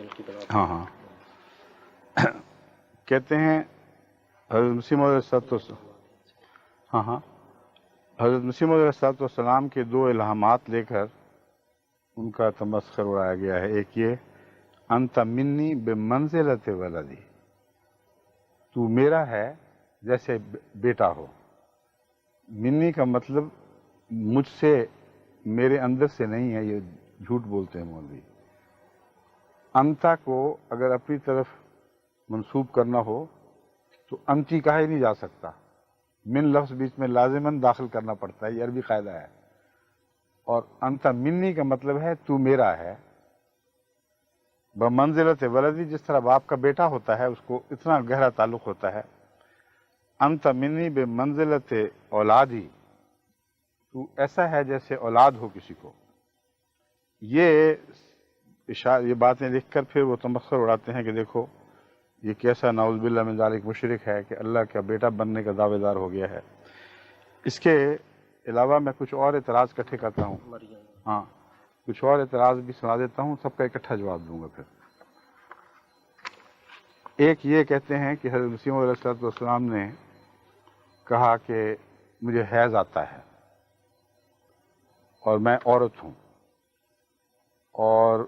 دل کی بات. ہاں ہاں کہتے ہیں حضرت مسیح موعود علیہ حضرت مسیح موعود علیہ السلام کے دو الہامات لے کر ان کا تمسخر اڑایا گیا ہے. ایک یہ انت منی بمنزلت ولدی، تو میرا ہے جیسے بیٹا ہو. منی کا مطلب مجھ سے، میرے اندر سے نہیں ہے، یہ جھوٹ بولتے ہیں مولوی. انتا کو اگر اپنی طرف منسوب کرنا ہو تو انتی کہا ہی نہیں جا سکتا، من لفظ بیچ میں لازماً داخل کرنا پڑتا ہے، یہ عربی قاعدہ ہے. اور انتا منی کا مطلب ہے تو میرا ہے. بمنزلت ولدی، جس طرح باپ کا بیٹا ہوتا ہے اس کو اتنا گہرا تعلق ہوتا ہے. انت منی بمنزلت اولادی، تو ایسا ہے جیسے اولاد ہو کسی کو. یہ باتیں لکھ کر پھر وہ تمسخر اڑاتے ہیں کہ دیکھو یہ کیسا نعوذ باللہ من ذالک مشرک ہے کہ اللہ کا بیٹا بننے کا دعوے دار ہو گیا ہے. اس کے علاوہ میں کچھ اور اعتراض اکٹھے کرتا ہوں. ہاں کچھ اور اعتراض بھی سنا دیتا ہوں، سب کا اکٹھا جواب دوں گا. پھر ایک یہ کہتے ہیں کہ حضرت مسیح موعود علیہ السلام نے کہا کہ مجھے حیض آتا ہے اور میں عورت ہوں، اور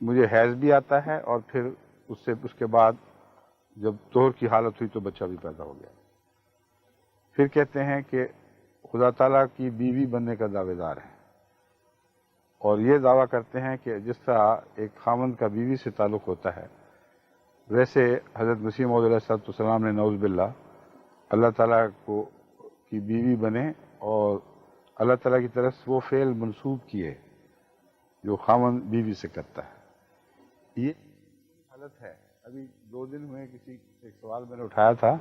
مجھے حیض بھی آتا ہے، اور پھر اس کے بعد جب طہر کی حالت ہوئی تو بچہ بھی پیدا ہو گیا. پھر کہتے ہیں کہ خدا تعالیٰ کی بیوی بننے کا دعوے دار ہے، اور یہ دعویٰ کرتے ہیں کہ جس طرح ایک خاوند کا بیوی سے تعلق ہوتا ہے، ویسے حضرت مسیح موعود علیہ السلام نے نعوذ باللہ اللہ تعالیٰ کی بیوی بنے اور اللہ تعالیٰ کی طرف سے وہ فعل منسوب کیے جو خاوند بیوی سے کرتا ہے. یہ حالت ہے. ابھی 2 دن ہوئے ایک سوال میں نے اٹھایا تھا،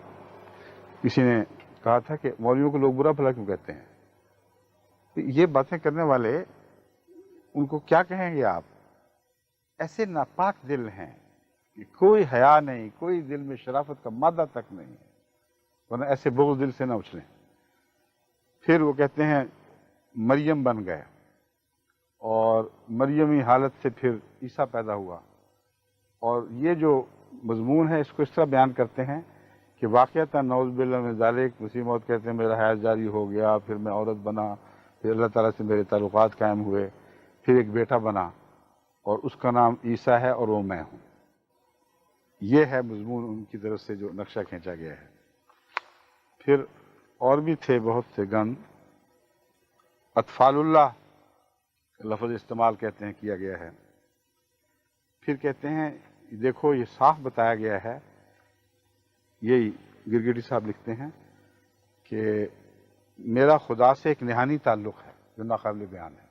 کسی نے کہا تھا کہ مولویوں کو لوگ برا بھلا کیوں کہتے ہیں. یہ باتیں کرنے والے ان کو کیا کہیں گے آپ؟ ایسے ناپاک دل ہیں کہ کوئی حیا نہیں، کوئی دل میں شرافت کا مادہ تک نہیں ہے، ورنہ ایسے بغض دل سے نہ اچھلیں. پھر وہ کہتے ہیں مریم بن گئے، اور مریمی حالت سے پھر عیسیٰ پیدا ہوا. اور یہ جو مضمون ہے اس کو اس طرح بیان کرتے ہیں کہ واقعتاً نعوذ باللہ من ذالک مسیح موعود کہتے ہیں میرا حیض جاری ہو گیا، پھر میں عورت بنا، پھر اللہ تعالیٰ سے میرے تعلقات قائم ہوئے، پھر ایک بیٹا بنا اور اس کا نام عیسیٰ ہے اور وہ میں ہوں. یہ ہے مضمون ان کی طرف سے جو نقشہ کھینچا گیا ہے. پھر اور بھی تھے بہت سے گن. اطفال اللہ لفظ استعمال کہتے ہیں کیا گیا ہے. پھر کہتے ہیں دیکھو یہ صاف بتایا گیا ہے، یہی گرگٹی صاحب لکھتے ہیں کہ میرا خدا سے ایک نہانی تعلق ہے جو ناقابل بیان ہے.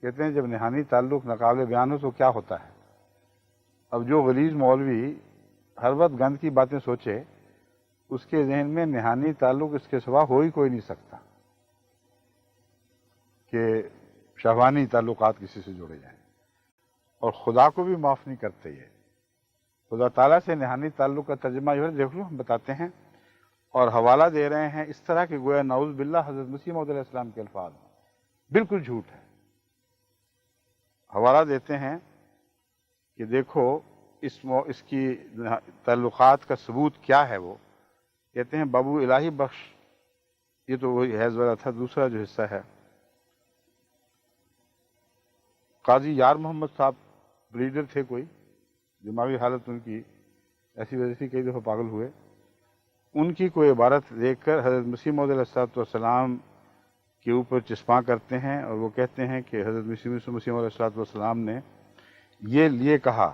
کہتے ہیں جب نہانی تعلق ناقابل بیان ہو تو کیا ہوتا ہے. اب جو غلیظ مولوی ہر وقت گند کی باتیں سوچے، اس کے ذہن میں نہانی تعلق اس کے سوا ہو ہی کوئی نہیں سکتا کہ شہوانی تعلقات کسی سے جوڑے جائیں. اور خدا کو بھی معاف نہیں کرتے. یہ خدا تعالیٰ سے نہانی تعلق کا ترجمہ جو ہے دیکھ لو ہم بتاتے ہیں، اور حوالہ دے رہے ہیں اس طرح کہ گویا نعوذ باللہ حضرت مسیح موعود علیہ السلام کے الفاظ ہیں. بالکل جھوٹ ہے. حوالہ دیتے ہیں کہ دیکھو اس کی تعلقات کا ثبوت کیا ہے. وہ کہتے ہیں بابو الہی بخش، یہ تو وہی حیض والا تھا. دوسرا جو حصہ ہے قاضی یار محمد صاحب بریڈر تھے، کوئی دماغی حالت ان کی ایسی وجہ سے کئی دفعہ پاگل ہوئے. ان کی کوئی عبارت دیکھ کر حضرت مسیح موعود علیہ السلام کے اوپر چسپاں کرتے ہیں، اور وہ کہتے ہیں کہ حضرت مسیح موعود علیہ السلام نے یہ کہا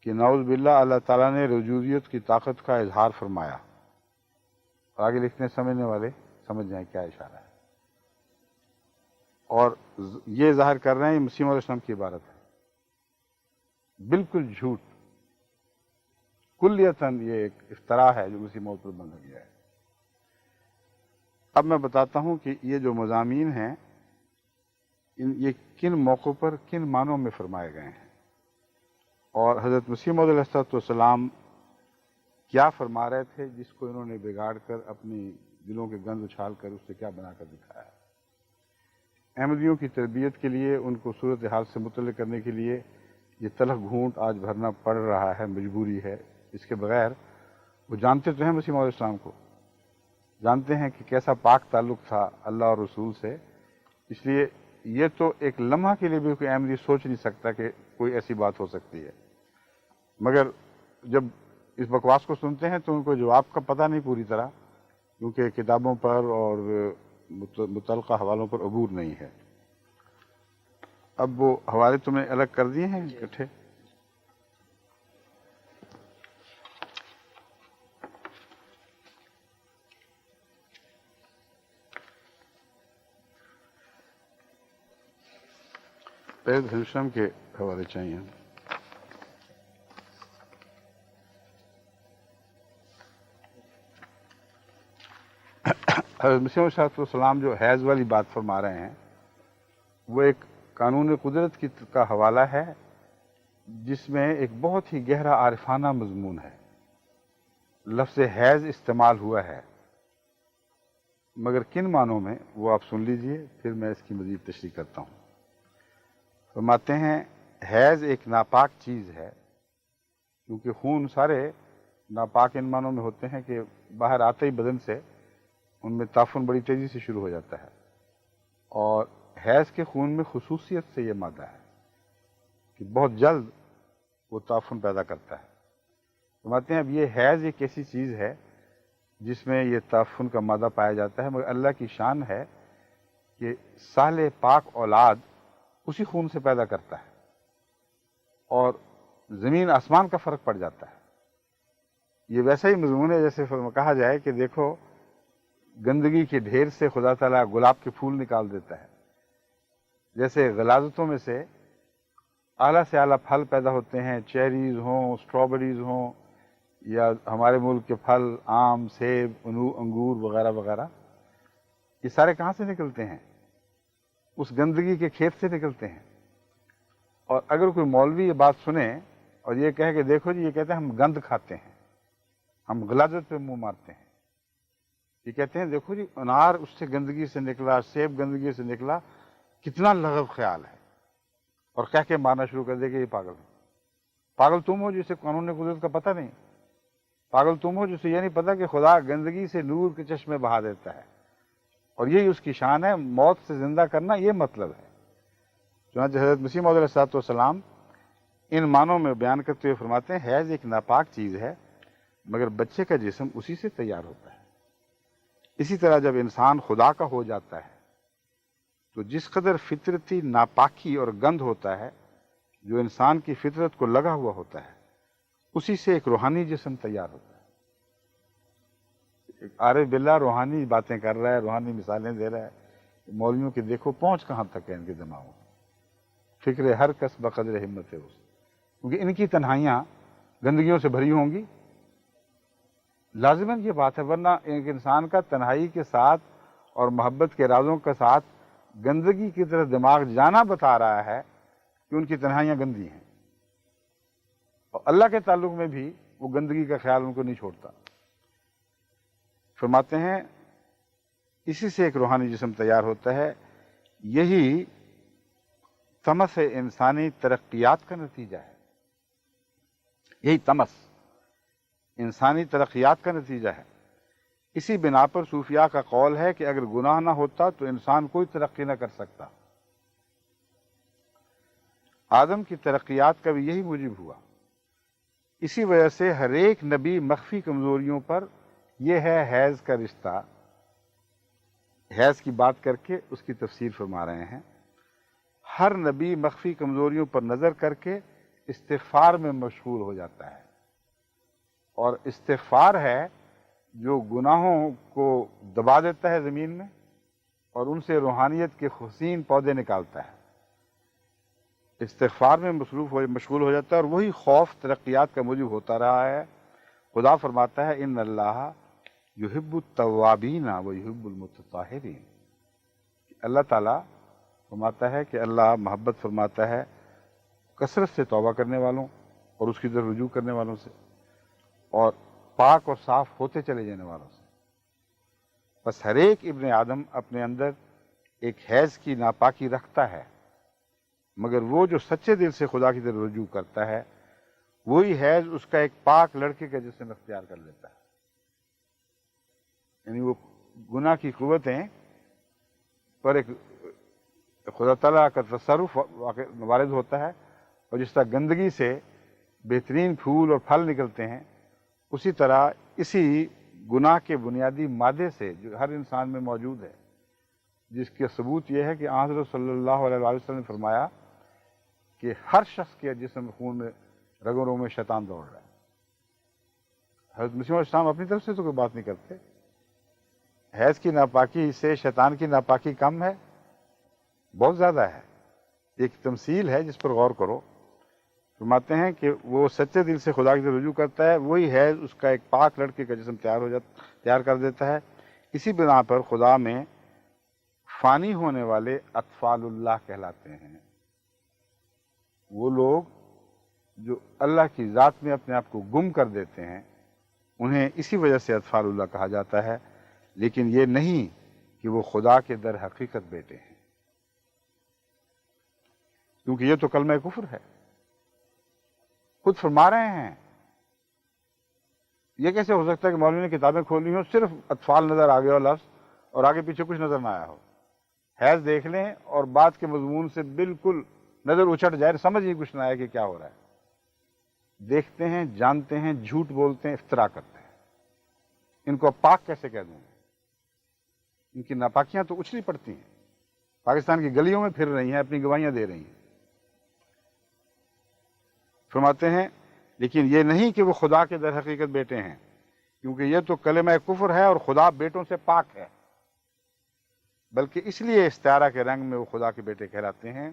کہ نعوذ باللہ اللہ تعالیٰ نے وجودیت کی طاقت کا اظہار فرمایا. آگے لکھتے ہیں سمجھنے والے سمجھ جائیں کیا اشارہ ہے. اور یہ ظاہر کر رہے ہیں یہ مسیح موعود علیہ السلام کی عبارت ہے. بالکل جھوٹ، کلیتاً یہ ایک افتراء ہے جو مسیح موعود پر بندھا گیا ہے. اب میں بتاتا ہوں کہ یہ جو مضامین ہیں یہ کن موقعوں پر کن معنوں میں فرمائے گئے ہیں، اور حضرت مسیح موعود علیہ السلام کیا فرما رہے تھے جس کو انہوں نے بگاڑ کر اپنی دلوں کے گند اچھال کر اس سے کیا بنا کر دکھایا. احمدیوں کی تربیت کے لیے، ان کو صورتحال سے مطلع کرنے کے لیے یہ تلخ گھونٹ آج بھرنا پڑ رہا ہے، مجبوری ہے، اس کے بغیر وہ جانتے تو ہیں مسیح موعود علیہ السلام کو، جانتے ہیں کہ کیسا پاک تعلق تھا اللہ اور رسول سے، اس لیے یہ تو ایک لمحہ کے لیے بھی کوئی احمدی سوچ نہیں سکتا کہ کوئی ایسی بات ہو سکتی ہے، مگر جب اس بکواس کو سنتے ہیں تو ان کو جواب کا پتہ نہیں پوری طرح، کیونکہ کتابوں پر اور متعلقہ حوالوں پر عبور نہیں ہے۔ اب وہ حوالے تم نے الگ کر دیے ہیں اکٹھے؟ پہلے ہندوستان کے حوالے چاہیے۔ حضرت مسیح علیہ السلام جو حیض والی بات فرما رہے ہیں وہ ایک قانون قدرت کا حوالہ ہے جس میں ایک بہت ہی گہرا عارفانہ مضمون ہے۔ لفظ حیض استعمال ہوا ہے، مگر کن معنوں میں وہ آپ سن لیجئے، پھر میں اس کی مزید تشریح کرتا ہوں۔ فرماتے ہیں حیض ایک ناپاک چیز ہے، کیونکہ خون سارے ناپاک ان معنوں میں ہوتے ہیں کہ باہر آتے ہی بدن سے ان میں تعفن بڑی تیزی سے شروع ہو جاتا ہے، اور حیض کے خون میں خصوصیت سے یہ مادہ ہے کہ بہت جلد وہ تعفن پیدا کرتا ہے۔ فرماتے ہیں اب یہ حیض ایک ایسی چیز ہے جس میں یہ تعفن کا مادہ پایا جاتا ہے، مگر اللہ کی شان ہے کہ صالح پاک اولاد اسی خون سے پیدا کرتا ہے، اور زمین آسمان کا فرق پڑ جاتا ہے۔ یہ ویسا ہی مضمون ہے جیسے کہا جائے کہ دیکھو گندگی کے ڈھیر سے خدا تعالیٰ گلاب کے پھول نکال دیتا ہے، جیسے غلاظتوں میں سے اعلیٰ سے اعلیٰ پھل پیدا ہوتے ہیں، چیریز ہوں، اسٹرابریز ہوں، یا ہمارے ملک کے پھل آم، سیب، انگور وغیرہ وغیرہ، یہ سارے کہاں سے نکلتے ہیں؟ اس گندگی کے کھیت سے نکلتے ہیں۔ اور اگر کوئی مولوی یہ بات سنے اور یہ کہے کہ دیکھو جی، یہ کہتے ہیں ہم گند کھاتے ہیں، ہم غلاظت پہ منہ مارتے ہیں، یہ کہتے ہیں دیکھو جی انار اس سے گندگی سے نکلا، سیب گندگی سے نکلا، کتنا لغو خیال ہے، اور کہہ کے مارنا شروع کر دے کہ یہ پاگل ہے۔ پاگل تم ہو جسے قانون قدرت کا پتہ نہیں، پاگل تم ہو جسے یہ نہیں پتہ کہ خدا گندگی سے نور کے چشمے بہا دیتا ہے، اور یہی اس کی شان ہے، موت سے زندہ کرنا یہ مطلب ہے۔ چنانچہ حضرت مسیح موعود علیہ السلام ان معنوں میں بیان کرتے ہوئے فرماتے ہیں حیض ایک ناپاک چیز ہے، مگر بچے کا جسم اسی سے تیار ہوتا ہے۔ اسی طرح جب انسان خدا کا ہو جاتا ہے تو جس قدر فطرتی ناپاکی اور گند ہوتا ہے جو انسان کی فطرت کو لگا ہوا ہوتا ہے، اسی سے ایک روحانی جسم تیار ہوتا ہے۔ ایک عارف باللہ روحانی باتیں کر رہا ہے، روحانی مثالیں دے رہا ہے، مولویوں کی دیکھو پہنچ کہاں تک ہے ان کے دماغوں میں۔ فکر ہر کس بقدر ہمت ہے اس، کیونکہ ان کی تنہائیاں گندگیوں سے بھری ہوں گی، لازماً یہ بات ہے، ورنہ ایک انسان کا تنہائی کے ساتھ اور محبت کے رازوں کے ساتھ گندگی کی طرف دماغ جانا بتا رہا ہے کہ ان کی تنہائیاں گندی ہیں، اور اللہ کے تعلق میں بھی وہ گندگی کا خیال ان کو نہیں چھوڑتا۔ فرماتے ہیں اسی سے ایک روحانی جسم تیار ہوتا ہے، یہی تمس انسانی ترقیات کا نتیجہ ہے، یہی تمس انسانی ترقیات کا نتیجہ ہے۔ اسی بنا پر صوفیاء کا قول ہے کہ اگر گناہ نہ ہوتا تو انسان کوئی ترقی نہ کر سکتا۔ آدم کی ترقیات کا بھی یہی موجب ہوا، اسی وجہ سے ہر ایک نبی مخفی کمزوریوں پر، یہ ہے حیض کا رشتہ، حیض کی بات کر کے اس کی تفسیر فرما رہے ہیں، ہر نبی مخفی کمزوریوں پر نظر کر کے استغفار میں مشغول ہو جاتا ہے، اور استغفار ہے جو گناہوں کو دبا دیتا ہے زمین میں اور ان سے روحانیت کے حسین پودے نکالتا ہے۔ استغفار میں مشغول ہو جاتا ہے، اور وہی خوف ترقیات کا موجب ہوتا رہا ہے۔ خدا فرماتا ہے ان اللہ یحب التوابین و یحب المتطہرین، اللہ تعالیٰ فرماتا ہے کہ اللہ محبت فرماتا ہے کثرت سے توبہ کرنے والوں اور اس کی طرف رجوع کرنے والوں سے، اور پاک اور صاف ہوتے چلے جانے والوں سے۔ بس ہر ایک ابن آدم اپنے اندر ایک حیض کی ناپاکی رکھتا ہے، مگر وہ جو سچے دل سے خدا کی طرف رجوع کرتا ہے وہی حیض اس کا ایک پاک لڑکے کا جسم اختیار کر لیتا ہے. یعنی وہ گناہ کی قوتیں پر ایک خدا تعالیٰ کا تصرف وارد ہوتا ہے، اور جس طرح گندگی سے بہترین پھول اور پھل نکلتے ہیں اسی طرح اسی گناہ کے بنیادی مادے سے جو ہر انسان میں موجود ہے، جس کے ثبوت یہ ہے کہ حضرت صلی اللہ علیہ وسلم نے فرمایا کہ ہر شخص کے جسم خون میں رگوں رگوں میں شیطان دوڑ رہا ہے. حضرت مسیح علیہ السلام اپنی طرف سے تو کوئی بات نہیں کرتے. حیض کی ناپاکی سے شیطان کی ناپاکی کم ہے؟ بہت زیادہ ہے. ایک تمثیل ہے جس پر غور کرو. فرماتے ہیں کہ وہ سچے دل سے خدا کی طرف رجوع کرتا ہے وہی حیض اس کا ایک پاک لڑکے کا جسم تیار کر دیتا ہے. اسی بنا پر خدا میں فانی ہونے والے اطفال اللہ کہلاتے ہیں. وہ لوگ جو اللہ کی ذات میں اپنے آپ کو گم کر دیتے ہیں انہیں اسی وجہ سے اطفال اللہ کہا جاتا ہے، لیکن یہ نہیں کہ وہ خدا کے در حقیقت بیٹے ہیں، کیونکہ یہ تو کلمہ کفر ہے. خود فرما رہے ہیں. یہ کیسے ہو سکتا ہے کہ مولوی نے کتابیں کھولی ہوں صرف اطفال نظر آ گیا ہو لفظ اور آگے پیچھے کچھ نظر نہ آیا ہو. حیض دیکھ لیں اور بات کے مضمون سے بالکل نظر اچٹ جائے، سمجھ ہی کچھ نہ آئے کہ کیا ہو رہا ہے. دیکھتے ہیں، جانتے ہیں، جھوٹ بولتے ہیں، افترا کرتے ہیں. ان کو پاک کیسے کہہ دوں؟ ان کی ناپاکیاں تو اچھلی پڑتی ہیں، پاکستان کی گلیوں میں پھر رہی ہیں، اپنی گواہیاں دے رہی ہیں. فرماتے ہیں لیکن یہ نہیں کہ وہ خدا کے در حقیقت بیٹے ہیں، کیونکہ یہ تو کلمہ کفر ہے اور خدا بیٹوں سے پاک ہے، بلکہ اس لیے استعارہ کے رنگ میں وہ خدا کے بیٹے کہلاتے ہیں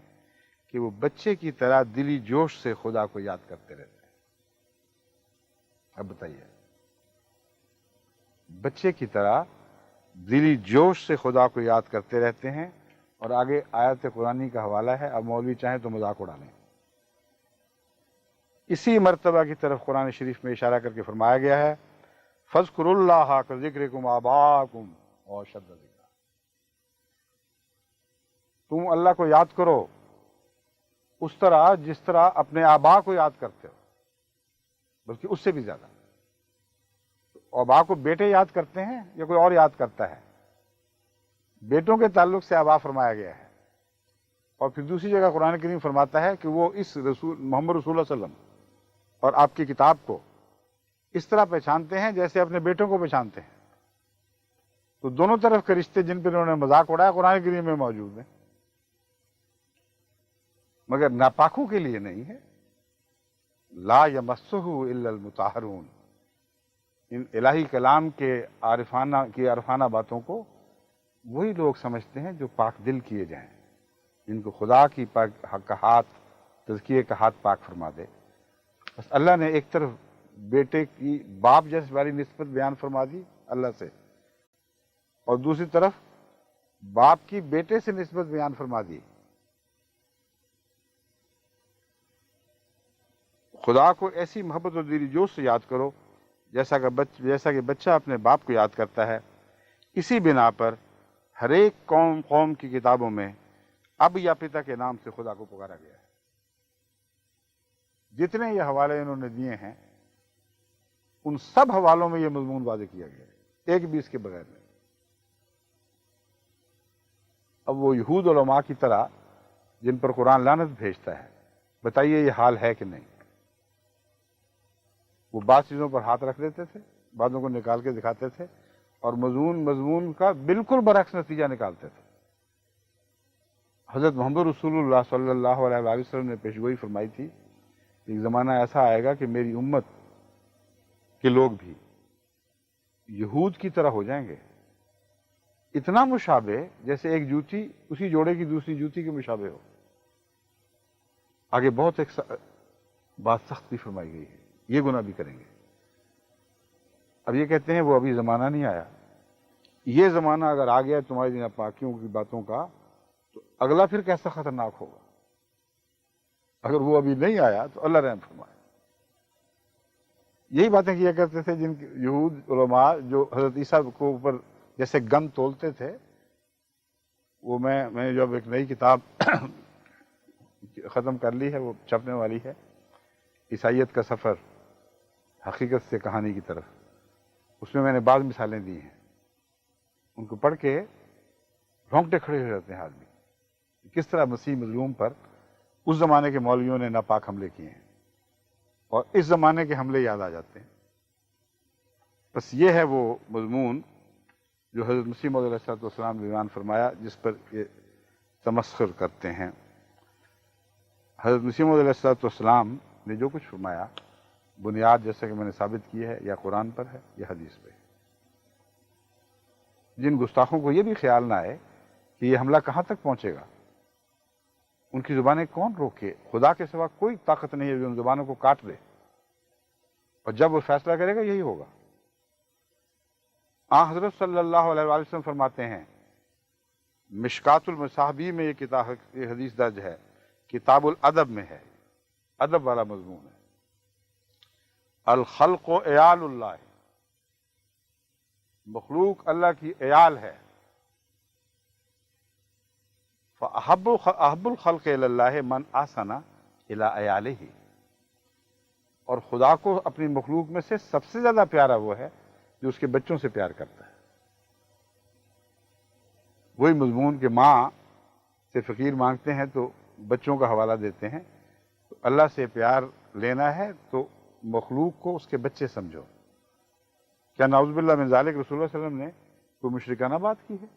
کہ وہ بچے کی طرح دلی جوش سے خدا کو یاد کرتے رہتے ہیں. اب بتائیے، بچے کی طرح دلی جوش سے خدا کو یاد کرتے رہتے ہیں، اور آگے آیت قرآنی کا حوالہ ہے. اب مولوی چاہیں تو مذاق اڑا لیں. اسی مرتبہ کی طرف قرآن شریف میں اشارہ کر کے فرمایا گیا ہے فَاذْكُرُوا اللَّهَ كَذِكْرِكُمْ آبَاءَكُمْ أَوْ أَشَدَّ ذِكْرًا. تم اللہ کو یاد کرو اس طرح جس طرح اپنے آبا کو یاد کرتے ہو، بلکہ اس سے بھی زیادہ. آبا کو بیٹے یاد کرتے ہیں یا کوئی اور یاد کرتا ہے؟ بیٹوں کے تعلق سے آبا فرمایا گیا ہے. اور پھر دوسری جگہ قرآن کریم فرماتا ہے کہ وہ اس رسول محمد رسول اللہ صلی اللہ علیہ وسلم اور آپ کی کتاب کو اس طرح پہچانتے ہیں جیسے اپنے بیٹوں کو پہچانتے ہیں. تو دونوں طرف کے رشتے جن پہ انہوں نے مذاق اڑایا قرآن کریم میں موجود ہیں، مگر ناپاکوں کے لیے نہیں ہے. لا یمسہ الا المطہرون. ان الہی کلام کے عارفانہ باتوں کو وہی لوگ سمجھتے ہیں جو پاک دل کیے جائیں، جن کو خدا کی کا ہاتھ تزکیے کا ہاتھ پاک فرما دے. بس اللہ نے ایک طرف بیٹے کی باپ جیسی والی نسبت بیان فرما دی اللہ سے، اور دوسری طرف باپ کی بیٹے سے نسبت بیان فرما دی. خدا کو ایسی محبت اور دلی جوش سے یاد کرو جیسا کہ بچہ اپنے باپ کو یاد کرتا ہے. اسی بنا پر ہر ایک قوم کی کتابوں میں اب یا پتا کے نام سے خدا کو پکارا گیا ہے. جتنے یہ حوالے انہوں نے دیے ہیں ان سب حوالوں میں یہ مضمون واضح کیا گیا ہے، ایک بھی اس کے بغیر نہیں. اب وہ یہود علماء کی طرح جن پر قرآن لعنت بھیجتا ہے، بتائیے یہ حال ہے کہ نہیں؟ وہ بعض چیزوں پر ہاتھ رکھ دیتے تھے، بعضوں کو نکال کے دکھاتے تھے، اور مضمون کا بالکل برعکس نتیجہ نکالتے تھے. حضرت محمد رسول اللہ صلی اللہ علیہ وسلم نے پیشگوئی فرمائی تھی کہ ایک زمانہ ایسا آئے گا کہ میری امت کے لوگ بھی یہود کی طرح ہو جائیں گے، اتنا مشابہ جیسے ایک جوتی اسی جوڑے کی دوسری جوتی کے مشابہ ہو. آگے بہت ایک بات سخت بھی فرمائی گئی ہے، یہ گناہ بھی کریں گے. اب یہ کہتے ہیں وہ ابھی زمانہ نہیں آیا. یہ زمانہ اگر آ گیا تمہاری ناپاکیوں کی باتوں کا تو اگلا پھر کیسا خطرناک ہوگا. اگر وہ ابھی نہیں آیا تو اللہ رحم فرمائے. یہی باتیں کیا کرتے تھے جن یہود علماء جو حضرت عیسیٰ کو اوپر جیسے گن تولتے تھے. وہ میں جب ایک نئی کتاب ختم کر لی ہے، وہ چھپنے والی ہے، عیسائیت کا سفر حقیقت سے کہانی کی طرف۔ اس میں نے بعض مثالیں دی ہیں، ان کو پڑھ کے رونگٹے کھڑے ہو جاتے ہیں آدمی، کس طرح مسیح مظلوم پر اس زمانے کے مولویوں نے ناپاک حملے کیے ہیں، اور اس زمانے کے حملے یاد آ جاتے ہیں۔ بس یہ ہے وہ مضمون جو حضرت مسیح موعود علیہ السلام نے بیان فرمایا، جس پر یہ تمسخر کرتے ہیں۔ حضرت مسیح موعود علیہ السلام نے جو کچھ فرمایا، بنیاد جیسا کہ میں نے ثابت کی ہے، یا قرآن پر ہے یا حدیث پہ ہے۔ جن گستاخوں کو یہ بھی خیال نہ آئے کہ یہ حملہ کہاں تک پہنچے گا، ان کی زبانیں کون روکے؟ خدا کے سوا کوئی طاقت نہیں ہے جو ان زبانوں کو کاٹ دے، اور جب وہ فیصلہ کرے گا یہی ہوگا۔ حضرت صلی اللہ علیہ وآلہ وسلم فرماتے ہیں، مشکات المصابیح میں یہ حدیث درج ہے، کتاب الادب میں ہے، ادب والا مضمون ہے۔ الخلق عیال اللہ، مخلوق اللہ کی عیال ہے۔ فأحب الخلق الی اللہ من احسن الی عیالہ، اور خدا کو اپنی مخلوق میں سے سب سے زیادہ پیارا وہ ہے جو اس کے بچوں سے پیار کرتا ہے۔ وہی مضمون کہ ماں سے فقیر مانگتے ہیں تو بچوں کا حوالہ دیتے ہیں، تو اللہ سے پیار لینا ہے تو مخلوق کو اس کے بچے سمجھو۔ کیا نعوذ باللہ من ذالک رسول اللہ صلی اللہ علیہ وسلم نے کوئی مشرکانہ بات کی ہے؟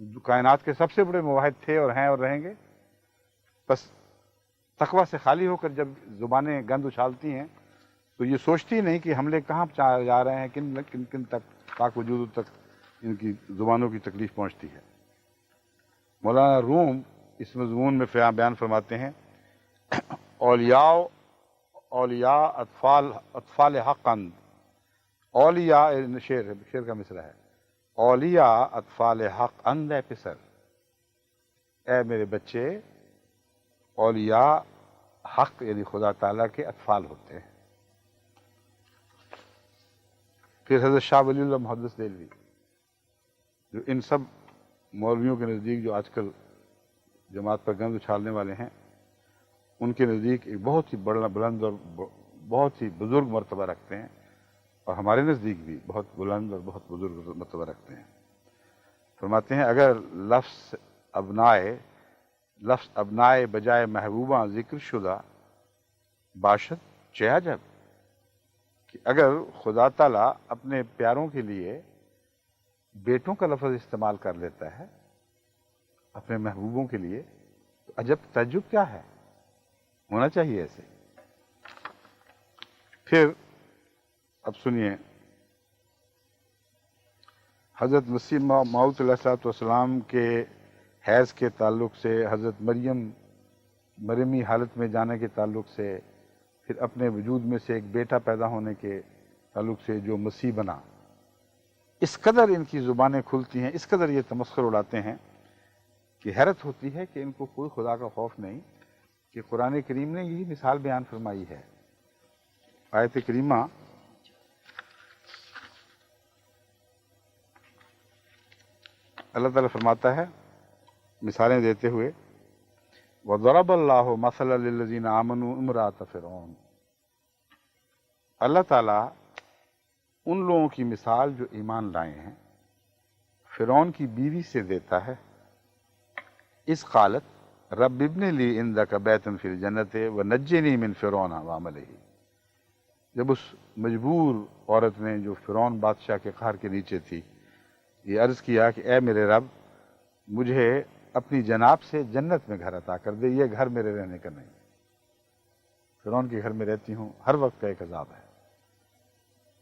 جو کائنات کے سب سے بڑے موحد تھے اور ہیں اور رہیں گے، بس تقویٰ سے خالی ہو کر جب زبانیں گند اچھالتی ہیں تو یہ سوچتی نہیں کہ حملے کہاں جا رہے ہیں، کن کن کن تک، پاک وجود تک ان کی زبانوں کی تکلیف پہنچتی ہے۔ مولانا روم اس مضمون میں بیان فرماتے ہیں، اولیاء اطفال حق اند، اولیاء شعر کا مصرع ہے، اولیاء اطفال حق اند اے پسر، اے میرے بچے، اولیاء حق یعنی خدا تعالیٰ کے اطفال ہوتے ہیں۔ پھر حضرت شاہ ولی اللہ محدث دہلوی، جو ان سب مولویوں کے نزدیک جو آج کل جماعت پر گند اچھالنے والے ہیں، ان کے نزدیک ایک بہت ہی بلند اور بہت ہی بزرگ مرتبہ رکھتے ہیں، اور ہمارے نزدیک بھی بہت بلند اور بہت بزرگ مرتبہ رکھتے ہیں۔ فرماتے ہیں، اگر لفظ ابنائے بجائے محبوبہ ذکر شدہ باشد چہ عجب، کہ اگر خدا تعالیٰ اپنے پیاروں کے لیے بیٹوں کا لفظ استعمال کر لیتا ہے اپنے محبوبوں کے لیے، تو عجب تعجب کیا ہے، ہونا چاہیے ایسے۔ پھر اب سنیے، حضرت مسیح موعود علیہ السلام کے حیض کے تعلق سے، حضرت مریم حالت میں جانے کے تعلق سے، پھر اپنے وجود میں سے ایک بیٹا پیدا ہونے کے تعلق سے جو مسیح بنا، اس قدر ان کی زبانیں کھلتی ہیں، اس قدر یہ تمسخر اڑاتے ہیں کہ حیرت ہوتی ہے کہ ان کو کوئی خدا کا خوف نہیں، کہ قرآن کریم نے یہی مثال بیان فرمائی ہے۔ آیت کریمہ اللہ تعالیٰ فرماتا ہے مثالیں دیتے ہوئے، وَضَرَبَ اللَّهُ مَثَلًا لِلَّذِينَ آمَنُوا امْرَأَتَ فِرْعَوْنَ، اللہ تعالیٰ ان لوگوں کی مثال جو ایمان لائے ہیں فرعون کی بیوی سے دیتا ہے، اس قالت رب ابن لی عندک بیتا فی الجنت ونجنی من فرعون وعملہ، جب اس مجبور عورت نے جو فرعون بادشاہ کے قہر کے نیچے تھی یہ عرض کیا کہ اے میرے رب، مجھے اپنی جناب سے جنت میں گھر عطا کر دے، یہ گھر میرے رہنے کا نہیں، فرعون کے گھر میں رہتی ہوں، ہر وقت کا ایک عذاب ہے۔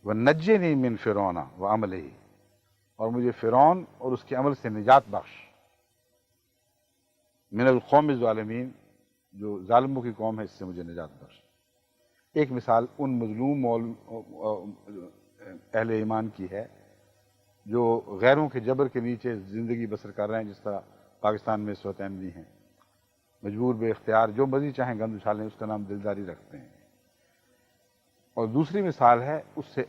وَنَجِّنِي مِن فِرْعَوْنَ وَعَمَلِهِ، اور مجھے فرعون اور اس کے عمل سے نجات بخش، من القوم الظالمین، جو ظالموں کی قوم ہے، اس سے مجھے نجات بخش۔ ایک مثال ان مظلوم اہل ایمان کی ہے جو غیروں کے جبر کے نیچے زندگی بسر کر رہے ہیں، جس طرح پاکستان میں اس وقت احمدی ہیں، مجبور بے اختیار جو مرضی چاہیں گند اچھالیں، اس کا نام دلداری رکھتے ہیں۔ اور دوسری مثال ہے اس سے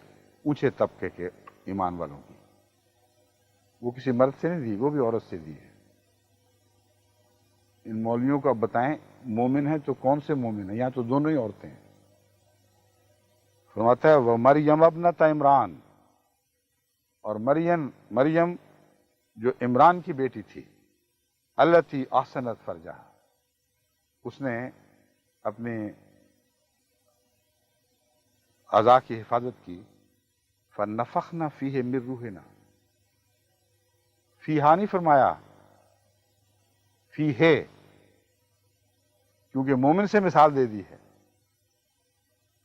اونچے طبقے کے ایمان والوں کی، وہ کسی مرد سے نہیں دی، وہ بھی عورت سے دی ہے۔ ان مولویوں کو اب بتائیں مومن ہیں تو کون سے مومن ہیں؟ یہاں تو دونوں ہی عورتیں ہیں. فرماتا ہے وہ مریم ابنت عمران، اور مریم جو عمران کی بیٹی تھی، التی احسنت فرجہ، اس نے اپنے اعضاء کی حفاظت کی. فنفخنا فیہ من روحنا، فیہا نہیں فرمایا، فی ہے، کیونکہ مومن سے مثال دے دی ہے،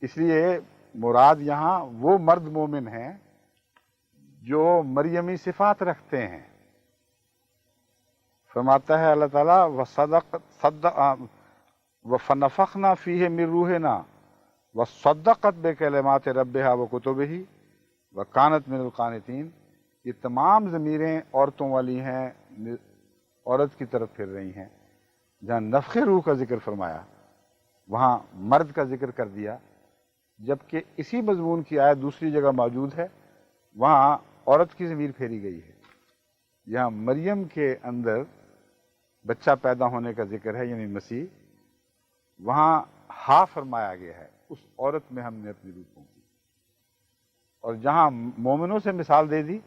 اس لیے مراد یہاں وہ مرد مومن ہیں جو مریمی صفات رکھتے ہیں. فرماتا ہے اللہ تعالیٰ وَفَنَفَخْنَا فِيهِ مِن رُوحِنَا وَصَدَّقَتْ بِكَلِمَاتِ رَبِّهَا وَكُتُبِهِ وَكَانَتْ مِنَ الْقَانِتِينَ. یہ تمام ضمیریں عورتوں والی ہیں، عورت کی طرف پھر رہی ہیں. جہاں نفخ روح کا ذکر فرمایا وہاں مرد کا ذکر کر دیا، جبکہ اسی مضمون کی آیت دوسری جگہ موجود ہے، وہاں عورت کی ضمیر پھیری گئی ہے. یہاں مریم کے اندر بچہ پیدا ہونے کا ذکر ہے، یعنی مسیح، وہاں ہا فرمایا گیا ہے، اس عورت میں ہم نے اپنی روح پھونکی. اور جہاں مومنوں سے مثال دے دی،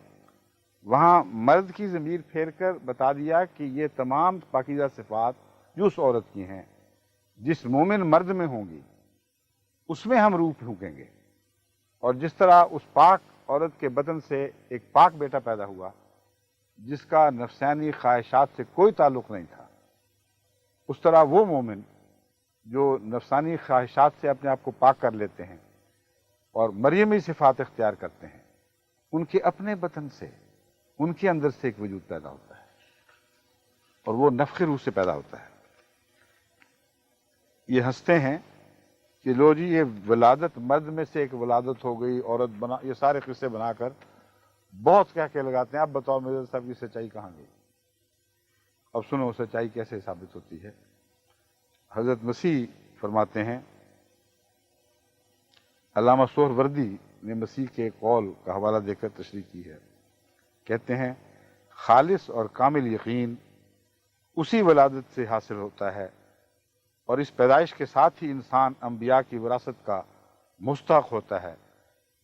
وہاں مرد کی ضمیر پھیر کر بتا دیا کہ یہ تمام پاکیزہ صفات جو اس عورت کی ہیں، جس مومن مرد میں ہوں گی اس میں ہم روح پھونکیں گے. اور جس طرح اس پاک عورت کے بدن سے ایک پاک بیٹا پیدا ہوا جس کا نفسانی خواہشات سے کوئی تعلق نہیں تھا، اس طرح وہ مومن جو نفسانی خواہشات سے اپنے آپ کو پاک کر لیتے ہیں اور مریمی صفات اختیار کرتے ہیں، ان کے اپنے بدن سے، ان کے اندر سے ایک وجود پیدا ہوتا ہے، اور وہ نفخ روح سے پیدا ہوتا ہے. یہ ہنستے ہیں کہ لو جی یہ ولادت مرد میں سے ایک ولادت ہو گئی، عورت بنا، یہ سارے قصے بنا کر بہت کہہ کے لگاتے ہیں. اب بتاؤ میرے صاحب کی سچائی کہاں گئی؟ اب سنو سچائی کیسے ثابت ہوتی ہے. حضرت مسیح فرماتے ہیں، علامہ سہروردی نے مسیح کے قول کا حوالہ دے کر تشریح کی ہے. کہتے ہیں خالص اور کامل یقین اسی ولادت سے حاصل ہوتا ہے، اور اس پیدائش کے ساتھ ہی انسان انبیاء کی وراثت کا مستحق ہوتا ہے.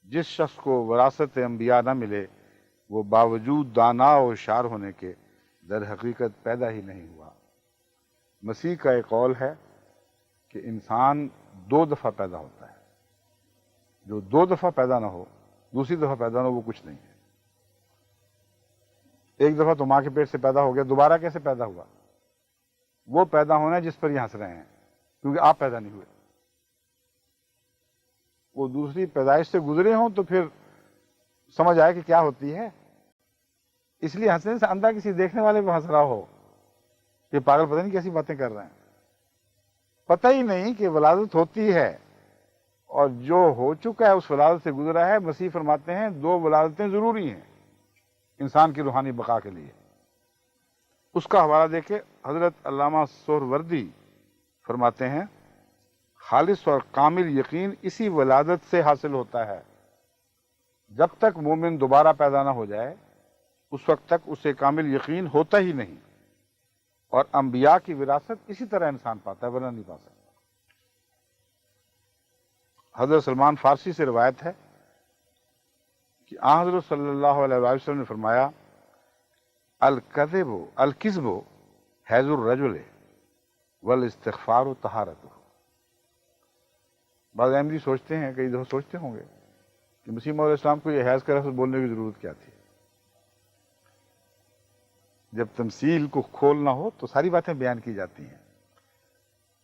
جس شخص کو وراثت انبیاء نہ ملے وہ باوجود دانا و ہوشیار ہونے کے در حقیقت پیدا ہی نہیں ہوا. مسیح کا ایک قول ہے کہ انسان 2 دفعہ پیدا ہوتا ہے. جو 2 دفعہ پیدا نہ ہو، دوسری دفعہ پیدا نہ ہو، وہ کچھ نہیں ہے. ایک دفعہ تو ماں کے پیٹ سے پیدا ہو گیا، دوبارہ کیسے پیدا ہوا؟ وہ پیدا ہونا ہے جس پر یہ ہنس رہے ہیں، کیونکہ آپ پیدا نہیں ہوئے. وہ دوسری پیدائش سے گزرے ہوں تو پھر سمجھ آئے کہ کیا ہوتی ہے. اس لیے ہنسنے سے اندھا کسی دیکھنے والے کو ہنس رہا ہو کہ پاگل پتہ نہیں کیسی باتیں کر رہے ہیں. پتہ ہی نہیں کہ ولادت ہوتی ہے، اور جو ہو چکا ہے اس ولادت سے گزرا ہے. مسیح فرماتے ہیں 2 ولادتیں ضروری ہیں انسان کی روحانی بقا کے لیے. اس کا حوالہ دے کے حضرت علامہ سہروردی فرماتے ہیں خالص اور کامل یقین اسی ولادت سے حاصل ہوتا ہے. جب تک مومن دوبارہ پیدا نہ ہو جائے اس وقت تک اسے کامل یقین ہوتا ہی نہیں، اور انبیاء کی وراثت اسی طرح انسان پاتا ہے، ورنہ نہیں پا سکتا. حضرت سلمان فارسی سے روایت ہے کہ آن حضرت صلی اللہ علیہ وسلم نے فرمایا الکذب حیض الرجل والاستغفار طہارتہ. بعض احمدی سوچتے ہیں، کئی دفعہ سوچتے ہوں گے کہ مسیح موعود علیہ السلام کو یہ حیض کا لفظ بولنے کی ضرورت کیا تھی؟ جب تمثیل کو کھولنا ہو تو ساری باتیں بیان کی جاتی ہیں.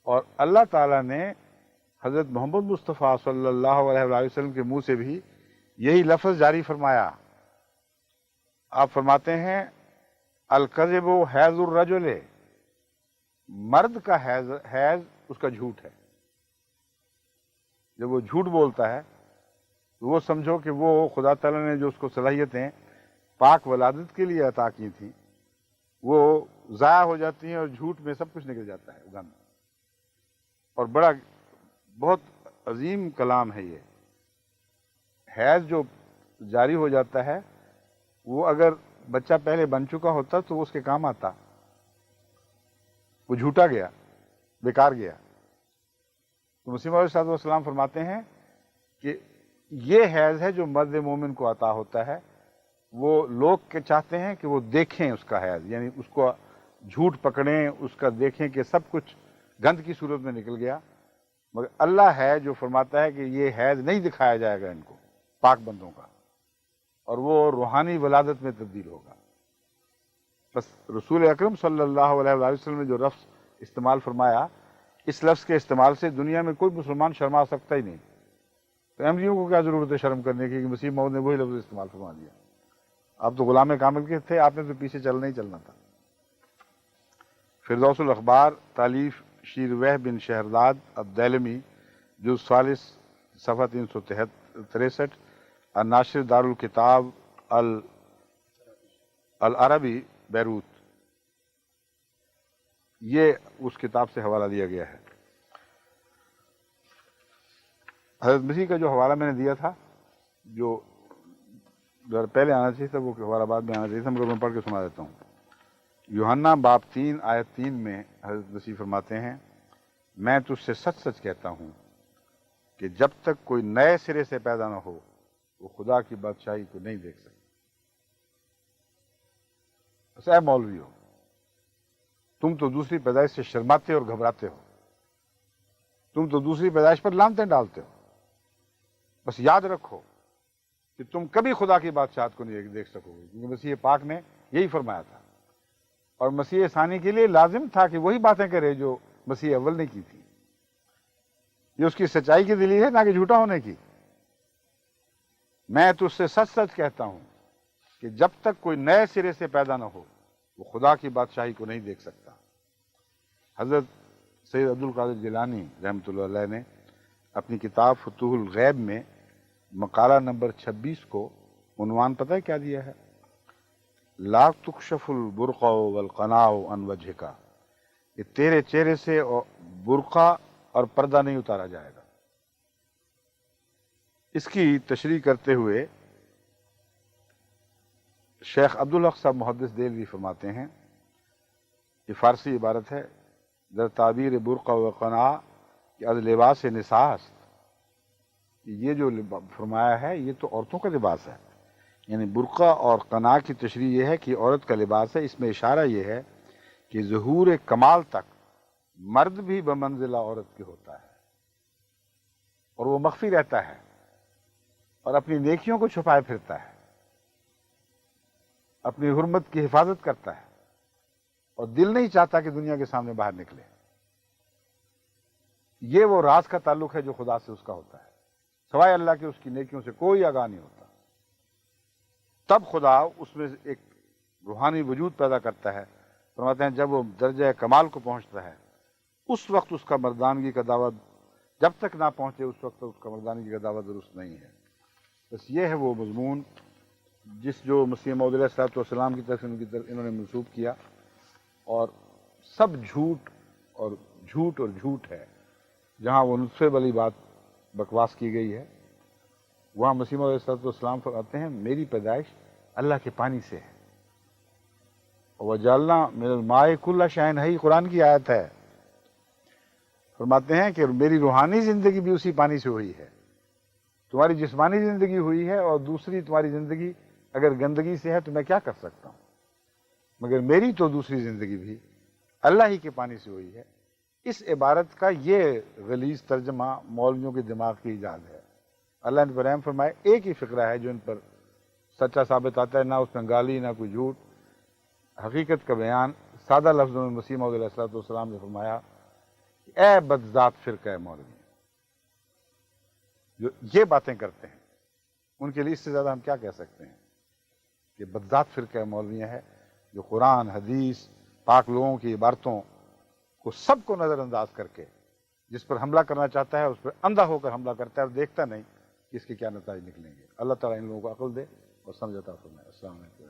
اور اللہ تعالیٰ نے حضرت محمد مصطفیٰ صلی اللہ علیہ وسلم کے منہ سے بھی یہی لفظ جاری فرمایا. آپ فرماتے ہیں الکذب حیض الرجل، مرد کا حیض اس کا جھوٹ ہے. جب وہ جھوٹ بولتا ہے تو وہ سمجھو کہ وہ خدا تعالیٰ نے جو اس کو صلاحیتیں پاک ولادت کے لیے عطا کی تھیں وہ ضائع ہو جاتی ہیں، اور جھوٹ میں سب کچھ نکل جاتا ہے گند. اور بہت عظیم کلام ہے یہ. حیض جو جاری ہو جاتا ہے وہ اگر بچہ پہلے بن چکا ہوتا تو وہ اس کے کام آتا، وہ جھوٹا گیا. بیکار گیا۔ تو مسیح موعود علیہ السلام فرماتے ہیں کہ یہ حیض ہے جو مرد مومن کو عطا ہوتا ہے، وہ لوگ کے چاہتے ہیں کہ وہ دیکھیں اس کا حیض، یعنی اس کو جھوٹ پکڑیں، اس کا دیکھیں کہ سب کچھ گند کی صورت میں نکل گیا، مگر اللہ ہے جو فرماتا ہے کہ یہ حیض نہیں دکھایا جائے گا ان کو، پاک بندوں کا، اور وہ روحانی ولادت میں تبدیل ہوگا۔ بس رسول اکرم صلی اللہ علیہ وآلہ وسلم نے جو لفظ استعمال فرمایا، اس لفظ کے استعمال سے دنیا میں کوئی مسلمان شرما سکتا ہی نہیں، تو احمدیوں کو کیا ضرورت ہے شرم کرنے کی کہ مسیح موعود نے وہی لفظ استعمال فرما دیا؟ آپ تو غلام کامل کے تھے، آپ نے تو پیچھے چلنا ہی چلنا تھا۔ فردوس الاخبار تالیف شیر وہ بن شہرداد الدیلمی، جز 40 صفحہ 363، الناشر دار الکتاب العربی بیروت، یہ اس کتاب سے حوالہ دیا گیا ہے۔ حضرت مسیح کا جو حوالہ میں نے دیا تھا، جو پہلے آنا چاہیے تھا، وہ حوالہ بعد میں آنا چاہیے تھا، مگر میں پڑھ کے سنا دیتا ہوں۔ یوحنا باب 3 آیت 3 میں حضرت مسیح فرماتے ہیں، میں تجھ سے سچ سچ کہتا ہوں کہ جب تک کوئی نئے سرے سے پیدا نہ ہو وہ خدا کی بادشاہی کو نہیں دیکھ سکتا۔ بس اے مولوی ہو، تم تو دوسری پیدائش سے شرماتے اور گھبراتے ہو، تم تو دوسری پیدائش پر لعنتیں ڈالتے ہو، بس یاد رکھو کہ تم کبھی خدا کی بادشاہت کو نہیں دیکھ سکو گے، کیونکہ مسیح پاک نے یہی فرمایا تھا، اور مسیح ثانی کے لیے لازم تھا کہ وہی باتیں کرے جو مسیح اول نے کی تھی۔ یہ اس کی سچائی کی دلیل ہے، نہ کہ جھوٹا ہونے کی۔ میں تجھ سے سچ سچ کہتا ہوں کہ جب تک کوئی نئے سرے سے پیدا نہ ہو وہ خدا کی بادشاہی کو نہیں دیکھ سکتا۔ حضرت سید عبد القادر جیلانی رحمۃ اللہ علیہ نے اپنی کتاب فتوح الغیب میں مقالہ نمبر 26 کو عنوان پتہ ہے کیا دیا ہے؟ لا تکشف البرقع والقناع عن وجهک، کہ تیرے چہرے سے برقع اور پردہ نہیں اتارا جائے گا۔ اس کی تشریح کرتے ہوئے شیخ عبدالحق صاحب محدث دہلوی فرماتے ہیں، یہ فارسی عبارت ہے، در تعبیر برقع و قناع کہ از لباس نساء است، یہ جو فرمایا ہے یہ تو عورتوں کا لباس ہے، یعنی برقع اور قناع کی تشریح یہ ہے کہ عورت کا لباس ہے۔ اس میں اشارہ یہ ہے کہ ظہور کمال تک مرد بھی بمنزلہ عورت کے ہوتا ہے، اور وہ مخفی رہتا ہے اور اپنی نیکیوں کو چھپائے پھرتا ہے، اپنی حرمت کی حفاظت کرتا ہے، اور دل نہیں چاہتا کہ دنیا کے سامنے باہر نکلے۔ یہ وہ راز کا تعلق ہے جو خدا سے اس کا ہوتا ہے، سوائے اللہ کے اس کی نیکیوں سے کوئی آگاہ نہیں ہوتا۔ تب خدا اس میں ایک روحانی وجود پیدا کرتا ہے۔ فرماتے ہیں جب وہ درجہ کمال کو پہنچتا ہے اس وقت اس کا مردانگی کا دعویٰ، جب تک نہ پہنچے اس وقت اس کا مردانگی کا دعویٰ درست نہیں ہے۔ بس یہ ہے وہ مضمون جس جو مسیح موعود علیہ السلام کی طرف انہوں نے منسوب کیا، اور سب جھوٹ اور جھوٹ ہے۔ جہاں وہ نطفے والی بات بکواس کی گئی ہے، وہاں مسیح موعود علیہ السلام فرماتے ہیں میری پیدائش اللہ کے پانی سے ہے، وَجَعَلْنَا مِنَ الْمَاءِ كُلَّ شَيْءٍ حَيٍّ، قرآن کی آیت ہے۔ فرماتے ہیں کہ میری روحانی زندگی بھی اسی پانی سے ہوئی ہے۔ تمہاری جسمانی زندگی ہوئی ہے اور دوسری تمہاری زندگی اگر گندگی سے ہے تو میں کیا کر سکتا ہوں، مگر میری تو دوسری زندگی بھی اللہ ہی کے پانی سے ہوئی ہے۔ اس عبارت کا یہ غلیظ ترجمہ مولویوں کے دماغ کی ایجاد ہے۔ اللہ نے رحم فرمائے، ایک ہی فقرہ ہے جو ان پر سچا ثابت آتا ہے، نہ اس میں گالی نہ کوئی جھوٹ، حقیقت کا بیان سادہ لفظوں میں مسیح موعود علیہ السلام نے فرمایا کہ اے بدذات فرقہ مولوی، جو یہ باتیں کرتے ہیں ان کے لیے اس سے زیادہ ہم کیا کہہ سکتے ہیں کہ بدذات فرقہ مولوی ہے، جو قرآن حدیث پاک لوگوں کی عبارتوں کو سب کو نظر انداز کر کے جس پر حملہ کرنا چاہتا ہے اس پر اندھا ہو کر حملہ کرتا ہے اور دیکھتا نہیں کہ اس کے کیا نتائج نکلیں گے۔ اللہ تعالیٰ ان لوگوں کو عقل دے اور سمجھ عطا فرمائے۔ السلام علیکم۔